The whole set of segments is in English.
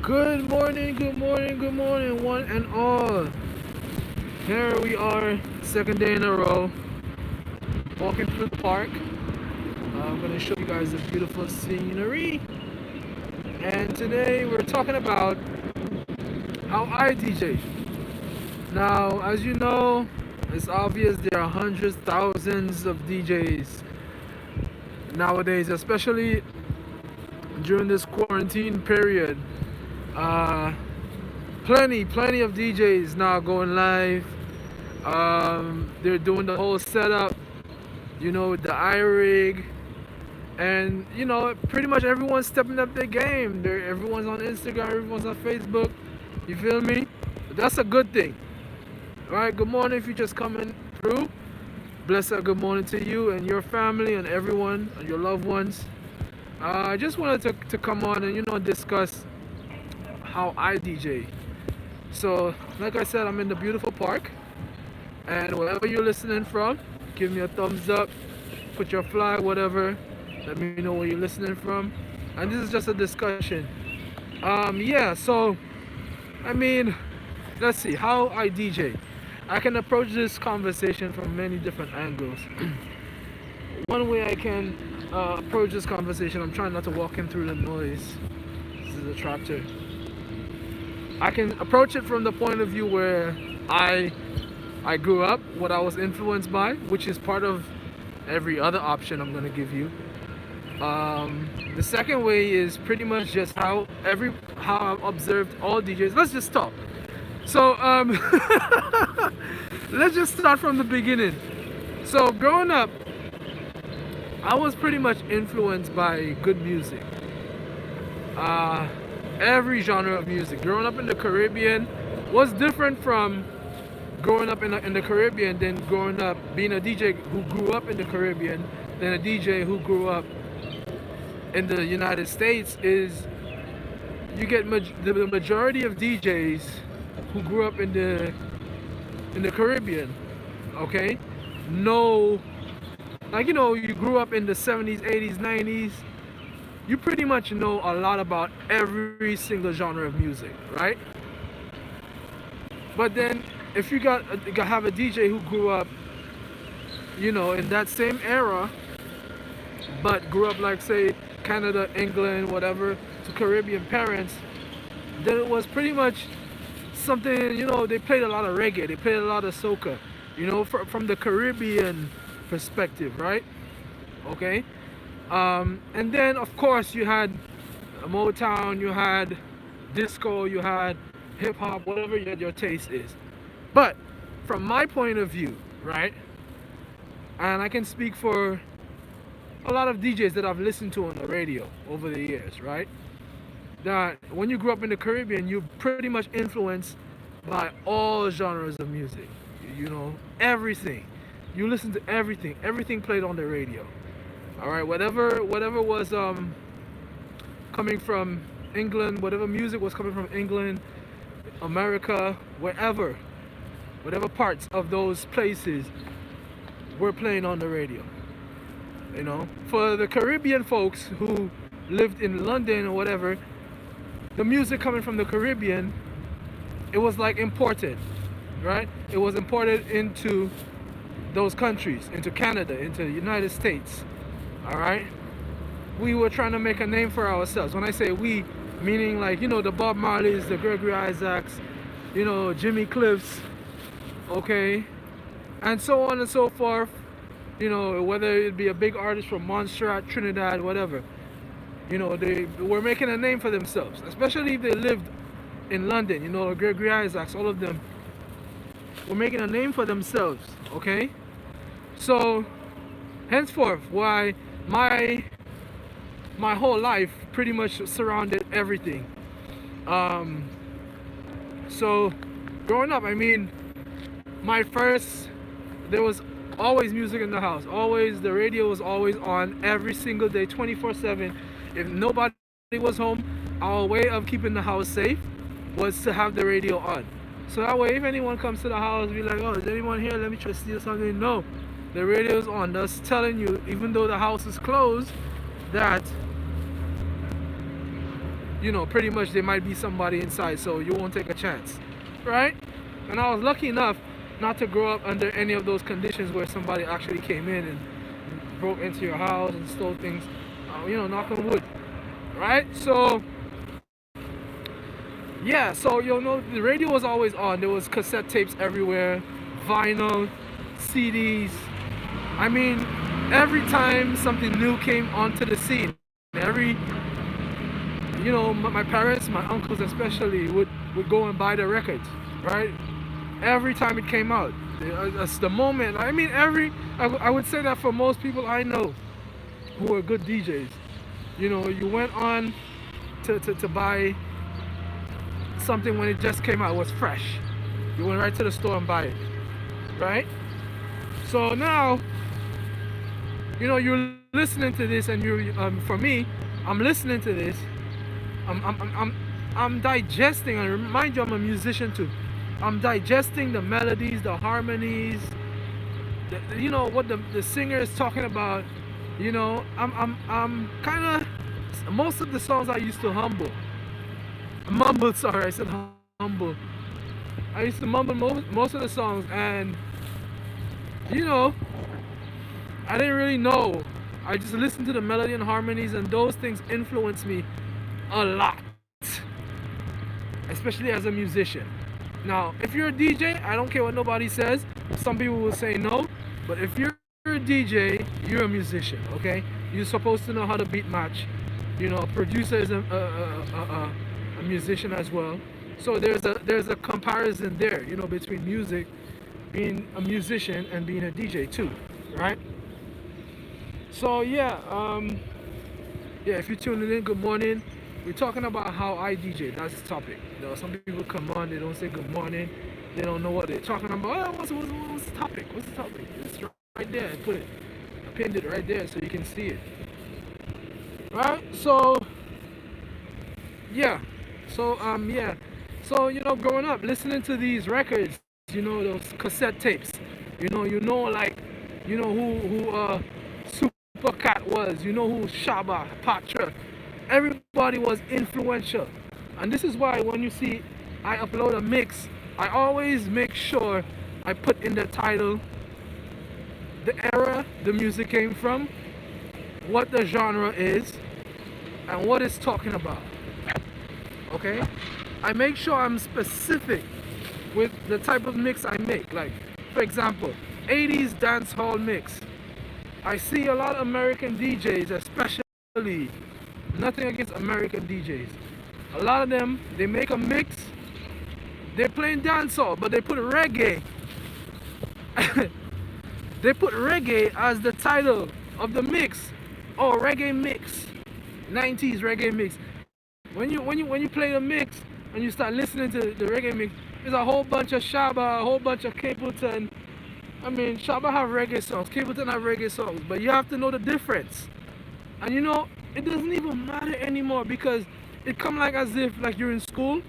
Good morning, good morning, good morning, one and all. Here we are, second day in a row, walking through the park. I'm going to show you guys the beautiful scenery. And today we're talking about how I DJ. Now, as you know, it's obvious there are hundreds, thousands of DJs nowadays, especially during this quarantine period. Uh, plenty of DJs now going live. They're doing the whole setup, the iRig, and pretty much everyone's stepping up their game. Everyone's on Instagram, everyone's on Facebook. You feel me? But that's a good thing. All right. Good morning if you're just coming through. Blessed good morning to you and your family and everyone and your loved ones. I just wanted to come on and discuss how I DJ. So, like I said, I'm in the beautiful park, and wherever you're listening from, give me a thumbs up, put your flag, whatever. Let me know where you're listening from. And this is just a discussion. Yeah. So, I mean, let's see how I DJ. I can approach this conversation from many different angles. One way I can approach this conversation, I'm trying not to walk in through the noise. This is a tractor. I can approach it from the point of view where I grew up, what I was influenced by, which is part of every other option I'm gonna give you. The second way is pretty much just how I've observed all DJs. Let's just talk. So let's just start from the beginning. So growing up, I was pretty much influenced by good music. Every genre of music. Growing up in the Caribbean was different from growing up in the Caribbean than growing up being a DJ who grew up in the Caribbean than a DJ who grew up in the United States. Is you get the majority of DJs who grew up in the Caribbean, okay? No, like you grew up in the 70s, 80s, 90s. You pretty much know a lot about every single genre of music, right? But then if you have a DJ who grew up, in that same era, but grew up like say Canada, England, whatever, to Caribbean parents, then it was pretty much something, they played a lot of reggae, they played a lot of soca, from the Caribbean perspective, right? Okay. And then of course you had Motown, you had disco, you had hip hop, whatever your taste is. But from my point of view, right, and I can speak for a lot of DJs that I've listened to on the radio over the years, right, that when you grew up in the Caribbean, you're pretty much influenced by all genres of music. Everything. You listen to everything played on the radio. All right, whatever was coming from England, whatever music was coming from England, America, whatever parts of those places were playing on the radio. For the Caribbean folks who lived in London or whatever, the music coming from the Caribbean, it was like imported, right? It was imported into those countries, into Canada, into the United States. All right, we were trying to make a name for ourselves. When I say we, meaning like the Bob Marleys, the Gregory Isaacs, Jimmy Cliffs, okay, and so on and so forth. Whether it be a big artist from Montserrat, Trinidad, whatever. They were making a name for themselves, especially if they lived in London. Gregory Isaacs, all of them were making a name for themselves. Okay, so henceforth, why my whole life pretty much surrounded everything. So growing up, I mean, there was always music in the house. Always, the radio was always on every single day, 24/7. If nobody was home, our way of keeping the house safe was to have the radio on. So that way, if anyone comes to the house, be like, oh, is anyone here? Let me try to steal something. No. The radio's on. That's telling you, even though the house is closed, that you know, pretty much there might be somebody inside, so you won't take a chance, right? And I was lucky enough not to grow up under any of those conditions where somebody actually came in and broke into your house and stole things, you know, knock on wood, right? So yeah, so you know, the radio was always on. There was cassette tapes everywhere, vinyl, CDs. I mean, every time something new came onto the scene, every, you know, my parents, my uncles especially, would go and buy the records, right? Every time it came out. That's the moment. I mean, I would say that for most people I know who are good DJs. You know, you went on to buy something when it just came out, it was fresh. You went right to the store and buy it, right? So now, you know, you're listening to this, and you, for me, I'm listening to this. I'm digesting, and remind you, I'm a musician too. I'm digesting the melodies, the harmonies, you know what the singer is talking about. You know, I'm kind of, most of the songs I used to mumble. Sorry, I said humble. I used to mumble most of the songs, and you know, I didn't really know. I just listened to the melody and harmonies, and those things influenced me a lot, especially as a musician. Now, if you're a DJ, I don't care what nobody says. Some people will say no, but if you're a DJ, you're a musician, okay? You're supposed to know how to beat match. You know, a producer is a musician as well. So there's a comparison there, you know, between music, being a musician, and being a DJ too, right? So yeah, if you're tuning in, good morning. We're talking about how I DJ. That's the topic. You know, some people come on, they don't say good morning. They don't know what they're talking about. Oh, what's the topic? What's the topic? It's right there. I pinned it right there so you can see it. Right? So yeah. So you know, growing up, listening to these records, you know, those cassette tapes. You know, like, you know who Supercat was. You know who Shabba, Patra. Everybody was influential, and this is why when you see I upload a mix, I always make sure I put in the title the era the music came from, what the genre is, and what it's talking about. Okay, I make sure I'm specific with the type of mix I make. Like, for example, 80s dance hall mix. I see a lot of American DJs, especially. Nothing against American DJs. A lot of them, they make a mix. They're playing dancehall, but they put reggae. They put reggae as the title of the mix. Oh, reggae mix, 90s reggae mix. When you play the mix and you start listening to the reggae mix, there's a whole bunch of Shabba, a whole bunch of Capleton. I mean, Shabba have reggae songs, Capleton have reggae songs, but you have to know the difference. And you know, it doesn't even matter anymore, because it come like as if like you're in school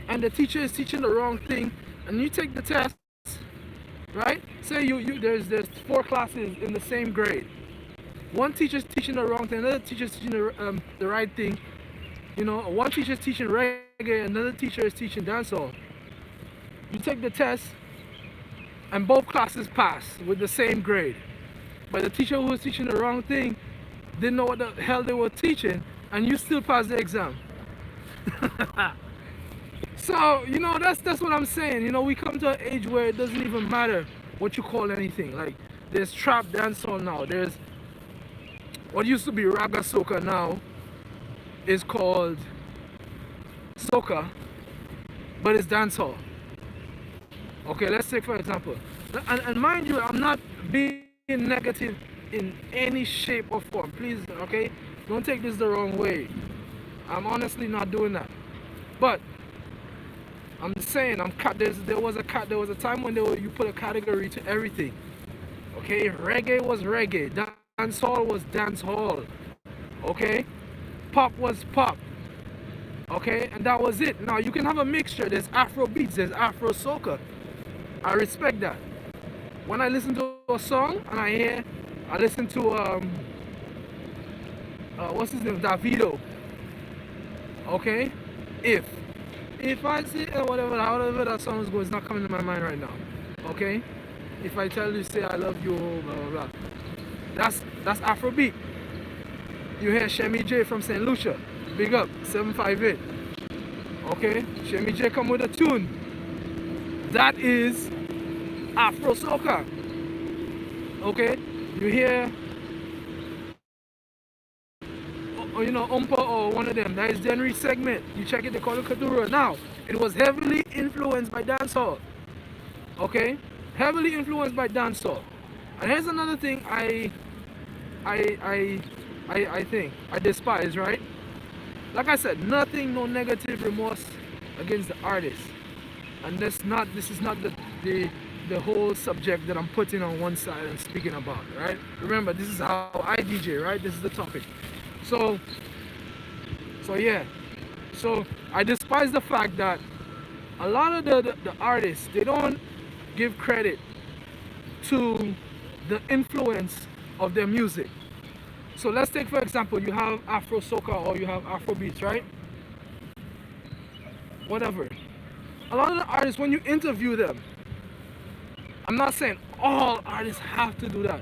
and the teacher is teaching the wrong thing, and you take the test, right? Say there's 4 classes in the same grade. One teacher's teaching the wrong thing, another teacher's teaching the right thing. You know, one teacher's teaching reggae, another teacher is teaching dancehall. You take the test, and both classes pass with the same grade. But the teacher who was teaching the wrong thing didn't know what the hell they were teaching, and you still pass the exam. So, you know, that's what I'm saying. You know, we come to an age where it doesn't even matter what you call anything. Like, there's trap dancehall now. There's what used to be raga soca now is called soca, but it's dancehall. Okay, let's take for example. And mind you, I'm not being negative in any shape or form. Please, okay? Don't take this the wrong way. I'm honestly not doing that. But I'm just saying, there was a time when you put a category to everything. Okay, reggae was reggae, dancehall was dancehall. Okay, pop was pop. Okay, and that was it. Now you can have a mixture. There's Afro beats, there's Afro soca. I respect that. When I listen to a song and I listen to what's his name, Davido. Okay? If. If I say however that song goes, it's not coming to my mind right now. Okay? If I tell you, say I love you, blah blah blah. That's Afrobeat. You hear Shemi J from St. Lucia. Big up, 758. Okay? Shemi J come with a tune. That is Afro Soca. Okay? You hear Umpa or one of them. That is Denry segment. You check it, they call it Kadura. Now, it was heavily influenced by dancehall. Okay? Heavily influenced by dancehall. And here's another thing I think I despise, right? Like I said, nothing, no negative remorse against the artist. And this is not the whole subject that I'm putting on one side and speaking about, right? Remember, this is how I DJ, right? This is the topic. So yeah. So I despise the fact that a lot of the artists, they don't give credit to the influence of their music. So let's take, for example, you have Afro Soca or you have Afro Beats, right? Whatever. A lot of the artists, when you interview them, I'm not saying all artists have to do that,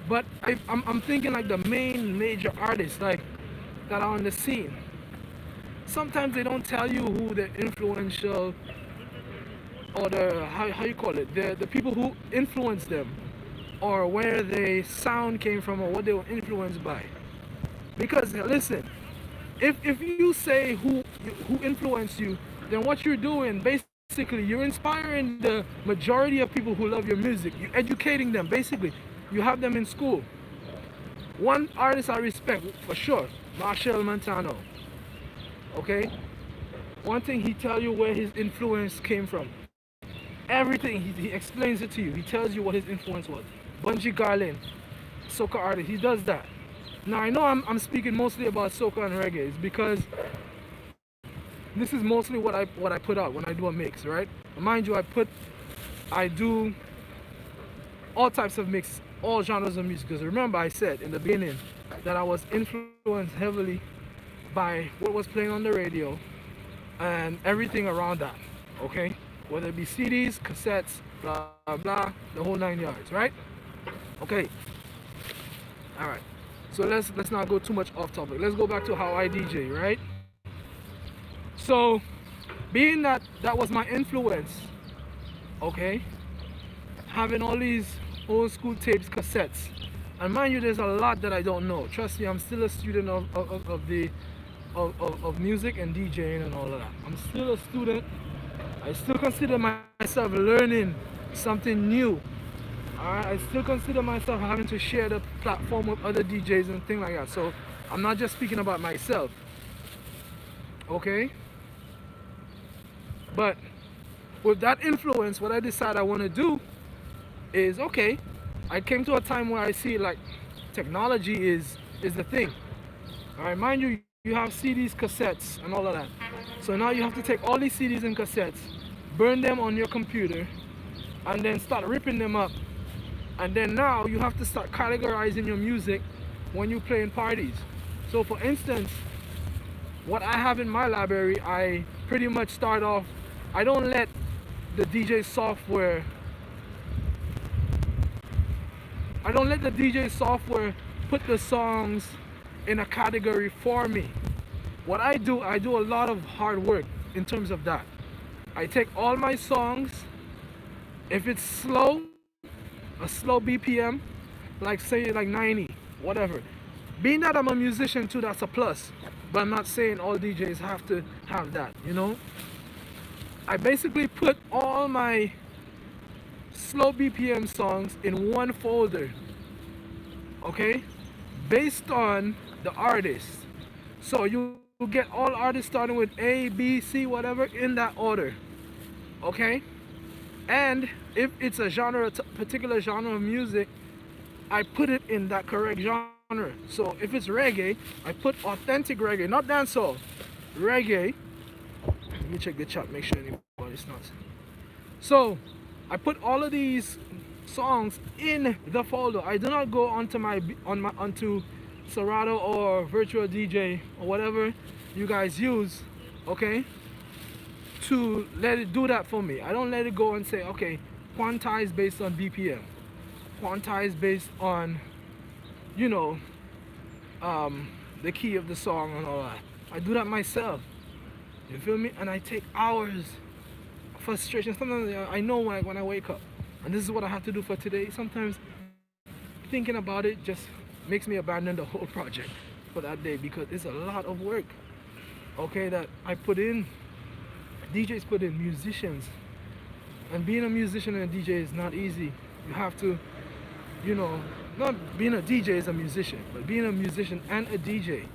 but I'm thinking like the main major artists like that are on the scene. Sometimes they don't tell you who the influential or the how you call it, the people who influenced them, or where the sound came from, or what they were influenced by. Because listen, if you say who influenced you, then what you're doing basically, you're inspiring the majority of people who love your music. You're educating them. Basically, you have them in school. One artist I respect for sure, Marshall Montano. Okay, one thing, he tell you where his influence came from. Everything, he explains it to you. He tells you what his influence was. Bunji Garlin, soca artist, he does that. Now I know I'm speaking mostly about soca and reggae, it's because this is mostly what I put out when I do a mix, right? Mind you, I do all types of mix, all genres of music. Because remember, I said in the beginning that I was influenced heavily by what was playing on the radio and everything around that. Okay, whether it be CDs, cassettes, blah blah blah, the whole 9 yards, right? Okay. All right. So let's not go too much off topic. Let's go back to how I DJ, right? So, being that was my influence, okay, having all these old school tapes, cassettes, and mind you, there's a lot that I don't know. Trust me, I'm still a student of music and DJing and all of that. I'm still a student. I still consider myself learning something new. Alright, I still consider myself having to share the platform with other DJs and things like that. So I'm not just speaking about myself. Okay? But with that influence, what I decide I want to do is, okay, I came to a time where I see like technology is the thing. Alright, mind you, you have CDs, cassettes, and all of that. So now you have to take all these CDs and cassettes, burn them on your computer, and then start ripping them up. And then now you have to start categorizing your music when you play in parties. So for instance, what I have in my library, I pretty much start off, I don't let the DJ software put the songs in a category for me. What I do a lot of hard work in terms of that. I take all my songs, if it's slow, a slow BPM, like say like 90, whatever. Being that I'm a musician too, that's a plus. But I'm not saying all DJs have to have that, you know? I basically put all my slow BPM songs in one folder, okay? Based on the artist. So you get all artists starting with A, B, C, whatever, in that order, okay? And if it's a particular genre of music, I put it in that correct genre. So if it's reggae, I put authentic reggae, not dancehall, reggae. Let me check the chat, make sure anybody's not. So I put all of these songs in the folder. I do not go onto Serato or virtual DJ or whatever you guys use, okay, to let it do that for me. I don't let it go and say, okay, quantize based on BPM, quantize based on, you know, the key of the song and all that. I do that myself. You feel me? And I take hours of frustration. Sometimes I know when I wake up, and this is what I have to do for today. Sometimes thinking about it just makes me abandon the whole project for that day because it's a lot of work, okay, that I put in. DJs put in, musicians, and being a musician and a DJ is not easy. You have to, you know, not being a DJ is a musician, but being a musician and a DJ,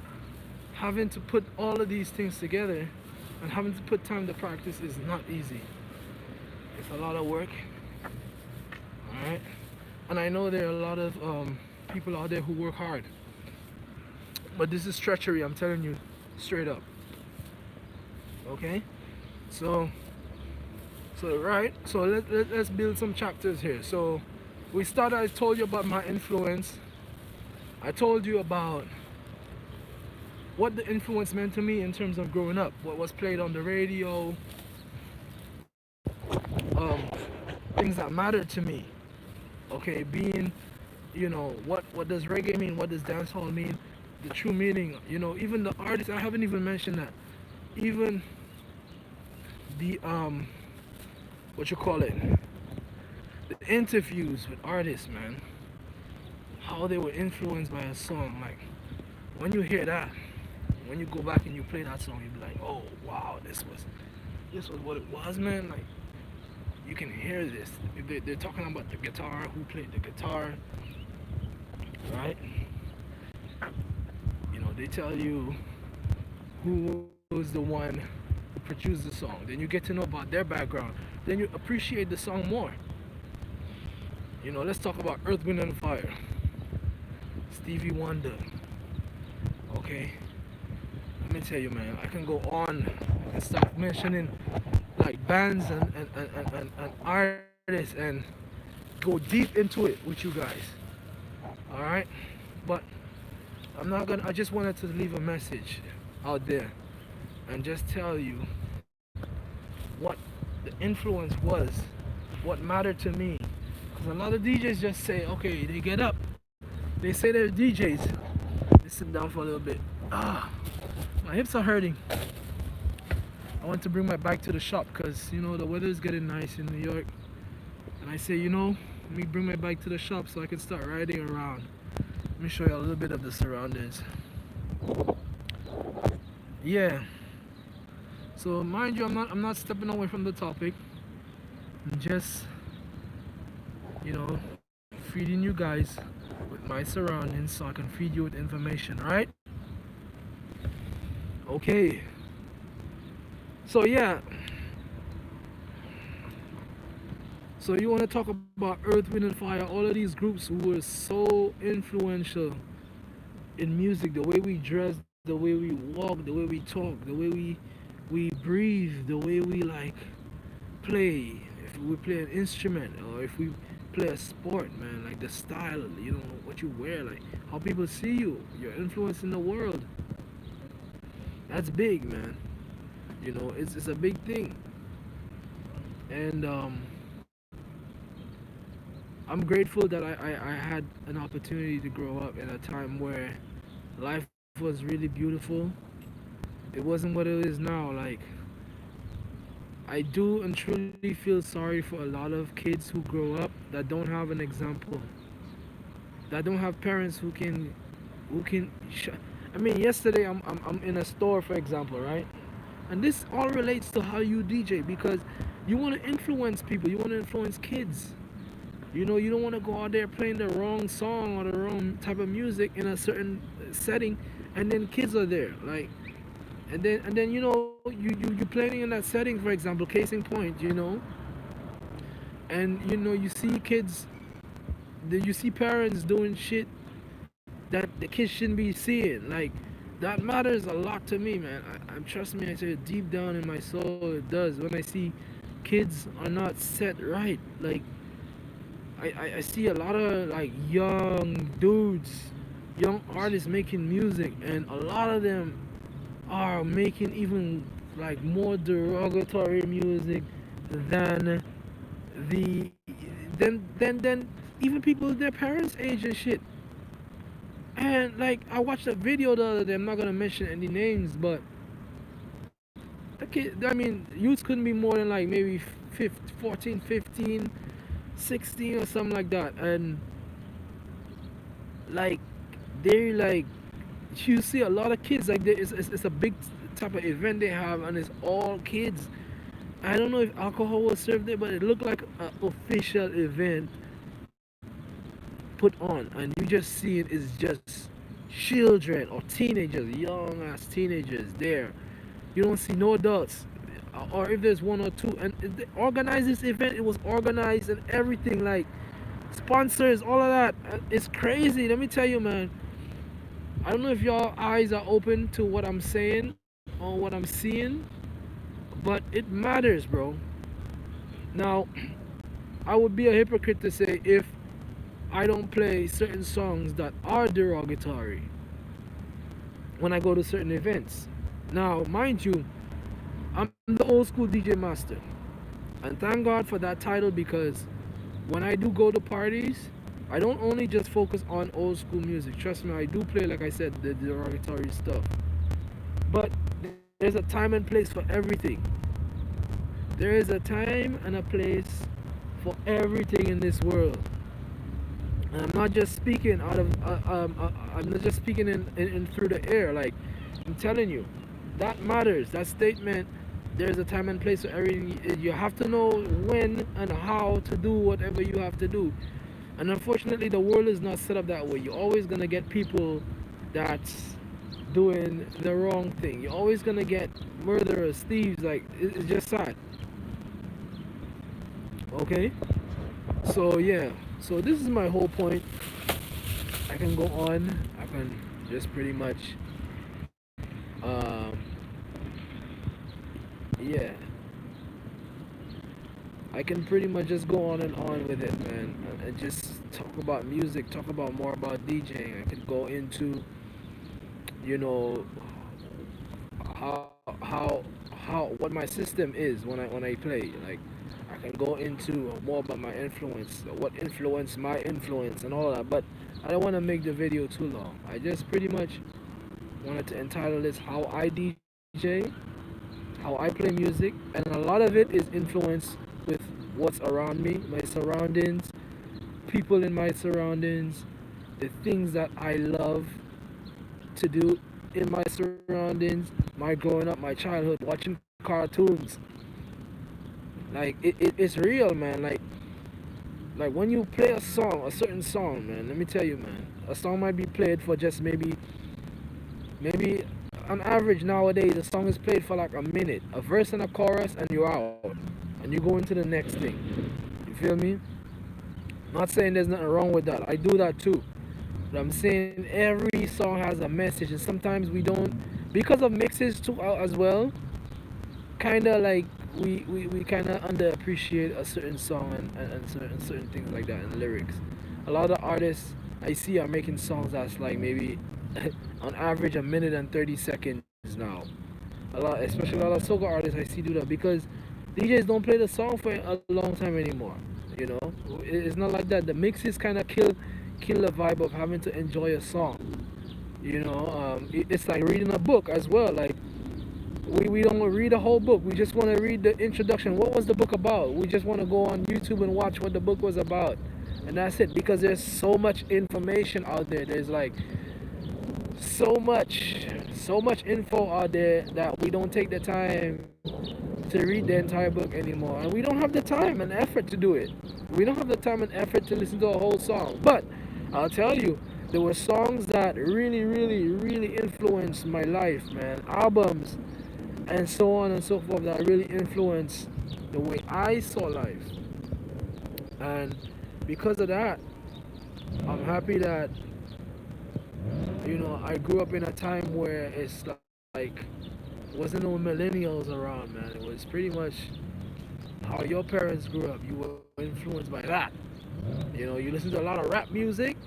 having to put all of these things together and having to put time to practice is not easy. It's a lot of work, all right? And I know there are a lot of people out there who work hard, but this is treachery, I'm telling you straight up, okay? So let's build some chapters here. So we started, I told you about my influence. I told you about what the influence meant to me in terms of growing up, what was played on the radio, things that mattered to me. Okay, being, you know, what does reggae mean? What does dancehall mean? The true meaning, you know, even the artists, I haven't even mentioned that. Even the what you call it, the interviews with artists, man, how they were influenced by a song. Like when you hear that, when you go back and you play that song, you be like, oh wow, this was what it was, man. Like you can hear this. They're talking about the guitar, who played the guitar, right? You know, they tell you who was the one who produced the song. Then you get to know about their background. Then you appreciate the song more. You know, let's talk about Earth, Wind and Fire. Stevie Wonder. Okay. Let me tell you, man, I can go on and start mentioning like bands and artists and go deep into it with you guys. Alright? But I'm not gonna, I just wanted to leave a message out there and just tell you what the influence was, what mattered to me. Because a lot of DJs just say, okay, they get up, they say they're DJs, they sit down for a little bit. My hips are hurting. I want to bring my bike to the shop because, you know, the weather is getting nice in New York. And I say, you know, let me bring my bike to the shop so I can start riding around. Let me show you a little bit of the surroundings. Yeah. So mind you, I'm not stepping away from the topic. I'm just, you know, feeding you guys with my surroundings so I can feed you with information, right? Okay. So yeah. So you want to talk about Earth, Wind and Fire, all of these groups who were so influential in music, the way we dress, the way we walk, the way we talk, the way we breathe, the way we like play, if we play an instrument or if we play a sport, man, like the style, you know, what you wear, like how people see you, your influence in the world. That's big, man. You know, it's a big thing. And I'm grateful that I had an opportunity to grow up in a time where life was really beautiful. It wasn't what it is now. Like, I do and truly feel sorry for a lot of kids who grow up that don't have an example, that don't have parents who can I mean, yesterday I'm in a store, for example, right? And this all relates to how you DJ, because you want to influence people, you want to influence kids. You know, you don't want to go out there playing the wrong song or the wrong type of music in a certain setting, and then kids are there, like, and then you know, you playing in that setting, for example, case in point, you know, and you know, you see kids, you see parents doing shit that the kids shouldn't be seeing. Like, that matters a lot to me, man. I'm trust me, I say it deep down in my soul, it does. When I see kids are not set right, like I see a lot of like young dudes young artists making music, and a lot of them are making even like more derogatory music than the than even people their parents' age and shit. And like I watched a video the other day. I'm not gonna mention any names, but the kid. I mean, youths couldn't be more than like maybe 15, 14, 15, 16 or something like that. And like they like you see a lot of kids like it's a big type of event they have, and it's all kids. I don't know if alcohol was served there, but it looked like an official event put on, and you just see it is just children or teenagers, young ass teenagers there. You don't see no adults, or if there's one or two. And they organize this event. It was organized and everything, like sponsors, all of that. It's crazy. Let me tell you, man. I don't know if your eyes are open to what I'm saying or what I'm seeing, but it matters, bro. Now, I would be a hypocrite to say if I don't play certain songs that are derogatory when I go to certain events. Now, mind you, I'm the old school DJ master. And thank God for that title, because when I do go to parties, I don't only just focus on old school music. Trust me, I do play, like I said, the derogatory stuff. But there's a time and place for everything. There is a time and a place for everything in this world. And I'm not just speaking out of, I'm not just speaking in through the air. Like, I'm telling you, that matters. That statement, there's a time and place for everything. You have to know when and how to do whatever you have to do. And unfortunately, the world is not set up that way. You're always gonna get people that's doing the wrong thing. You're always gonna get murderers, thieves. Like, it's just sad. Okay. So yeah. So this is my whole point. I can go on. I can just pretty much, um, yeah. I can pretty much just go on with it, man, and just talk about music, talk about more about DJing. I could go into, you know, how what my system is when I play. Like, I can go into more about my influence, what influenced my influence, and all that. But I don't want to make the video too long. I just pretty much wanted to entitle this "How I DJ," how I play music, and a lot of it is influenced with what's around me, my surroundings, people in my surroundings, the things that I love to do in my surroundings, my growing up, my childhood, watching cartoons. Like, it's real, man. Like when you play a song, a certain song, man. Let me tell you, man. A song might be played for just maybe on average nowadays, a song is played for like a minute, a verse and a chorus, and you're out, and you go into the next thing. You feel me? Not saying there's nothing wrong with that. I do that too. But I'm saying every song has a message, and sometimes we don't, because of mixes too as well. Kind of like we kind of underappreciate a certain song, and certain things like that in the lyrics. A lot of artists I see are making songs that's like maybe on average a minute and 30 seconds now. A lot, especially a lot of soca artists I see do that, because DJs don't play the song for a long time anymore. You know, it's not like that. The mixes kind of kill the vibe of having to enjoy a song. You know, it's like reading a book as well. Like, we don't read a whole book. We just want to read the introduction. What was the book about? We just want to go on YouTube and watch what the book was about, and that's it. Because there's so much information out there. There's like so much info out there that we don't take the time to read the entire book anymore, and we don't have the time and effort to do it. We don't have the time and effort to listen to a whole song. But I'll tell you, there were songs that really influenced my life, man. Albums and so on and so forth that really influenced the way I saw life. And because of that, I'm happy that, you know, I grew up in a time where it's like wasn't no millennials around, man. It was pretty much how your parents grew up. You were influenced by that. You know, you listen to a lot of rap music.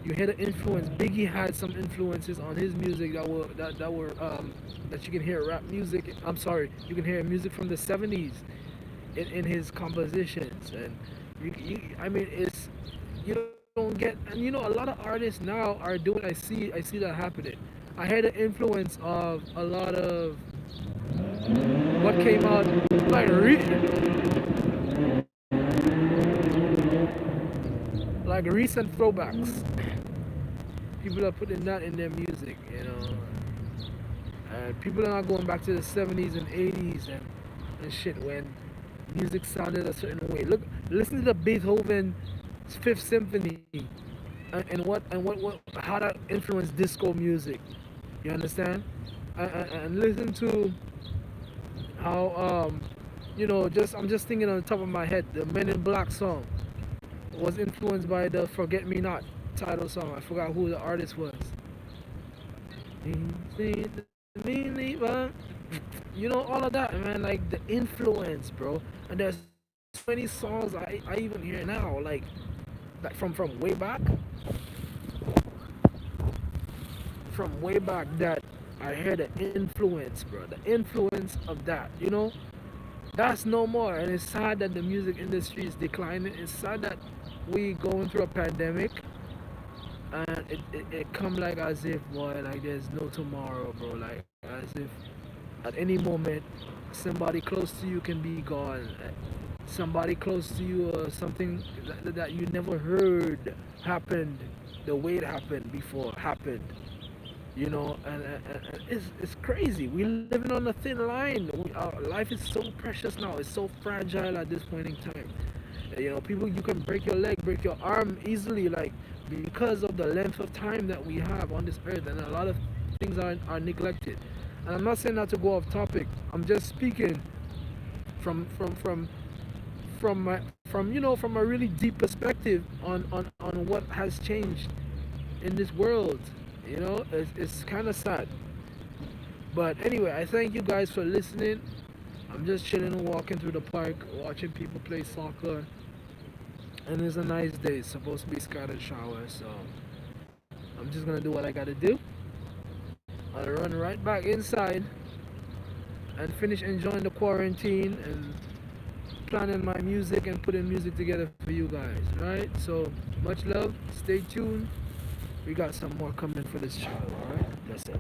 You hear the influence. Biggie had some influences on his music that you can hear rap music. I'm sorry, you can hear music from the '70s in his compositions, and I mean, it's you don't get, and a lot of artists now are doing. I see that happening. I had the influence of a lot of what came out like recent throwbacks. People are putting that in their music. And people are not going back to the '70s and '80s and shit when music sounded a certain way. Look, listen to the Beethoven Fifth Symphony and what how that influenced disco music. You understand? And listen to how just I'm just thinking on the top of my head, the Men in Black song was influenced by the Forget Me Not title song. I forgot who the artist was. All of that, man, like the influence, bro. And there's so many songs I even hear now, like from way back that I hear the influence, bro. The influence of that. That's no more. And it's sad that the music industry is declining. It's sad that we going through a pandemic and it come like as if, boy, like there's no tomorrow, bro. Like as if at any moment somebody close to you can be gone. Somebody close to you or something that you never heard happened the way it happened before happened. And it's crazy. We living on a thin line. Our life is so precious now. It's so fragile at this point in time. People, you can break your leg, break your arm easily, like because of the length of time that we have on this earth, and a lot of things are neglected. And I'm not saying that to go off topic. I'm just speaking from a really deep perspective on what has changed in this world. It's kind of sad. But anyway, I thank you guys for listening. I'm just chilling and walking through the park, watching people play soccer. And it's a nice day. It's supposed to be scattered shower, so I'm just gonna do what I gotta do. I'll run right back inside and finish enjoying the quarantine and planning my music and putting music together for you guys. Alright? So much love. Stay tuned. We got some more coming for this channel. Alright? That's it.